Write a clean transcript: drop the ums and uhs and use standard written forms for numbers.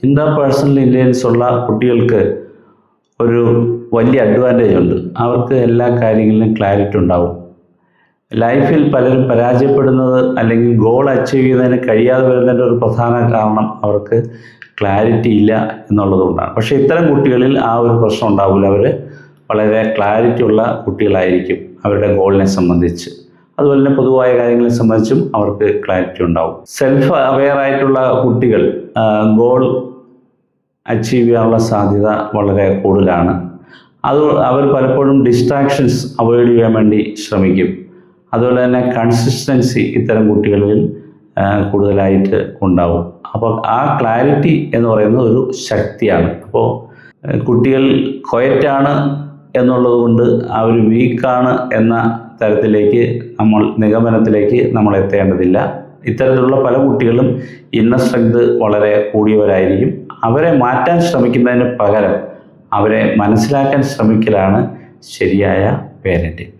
Interpersonal intelligence ഉള്ള കുട്ടികൾക്ക് ഒരു വലിയ അഡ്വാൻറ്റേജ് ഉണ്ട്. അവർക്ക് എല്ലാ കാര്യങ്ങളിലും ക്ലാരിറ്റി ഉണ്ടാവും. ലൈഫിൽ പലരും പരാജയപ്പെടുന്നത് അല്ലെങ്കിൽ ഗോൾ അച്ചീവ് ചെയ്യുന്നതിന് കഴിയാതെ വരുന്നതിൻ്റെ ഒരു പ്രധാന കാരണം അവർക്ക് ക്ലാരിറ്റി ഇല്ല എന്നുള്ളതുകൊണ്ടാണ്. പക്ഷേ ഇത്തരം കുട്ടികളിൽ ആ ഒരു പ്രശ്നം ഉണ്ടാവില്ല. അവർ വളരെ ക്ലാരിറ്റി ഉള്ള കുട്ടികളായിരിക്കും അവരുടെ ഗോളിനെ സംബന്ധിച്ച്. അതുപോലെ തന്നെ പൊതുവായ കാര്യങ്ങളെ സംബന്ധിച്ചും അവർക്ക് ക്ലാരിറ്റി ഉണ്ടാവും. സെൽഫ് അവെയർ ആയിട്ടുള്ള കുട്ടികൾ ഗോൾ അച്ചീവ് ചെയ്യാനുള്ള സാധ്യത വളരെ കൂടുതലാണ്. അവർ പലപ്പോഴും ഡിസ്ട്രാക്ഷൻസ് അവോയ്ഡ് ചെയ്യാൻ വേണ്ടി ശ്രമിക്കും. അതുപോലെ തന്നെ കൺസിസ്റ്റൻസി ഇത്തരം കുട്ടികളിൽ കൂടുതലായിട്ട് ഉണ്ടാവും. അപ്പോൾ ആ ക്ലാരിറ്റി എന്ന് പറയുന്നത് ഒരു ശക്തിയാണ്. അപ്പോൾ കുട്ടികൾ ക്വയറ്റാണ് എന്നുള്ളത് കൊണ്ട് അവർ വീക്കാണ് എന്ന തരത്തിലേക്ക് നിഗമനത്തിലേക്ക് നമ്മൾ എത്തേണ്ടതില്ല. ഇത്തരത്തിലുള്ള പല കുട്ടികളും ഇന്നർ സ്ട്രെങ്ത് വളരെ കൂടിയവരായിരിക്കും. അവരെ മാറ്റാൻ ശ്രമിക്കുന്നതിന് പകരം അവരെ മനസ്സിലാക്കാൻ ശ്രമിക്കലാണ് ശരിയായ പേരൻറ്റിങ്.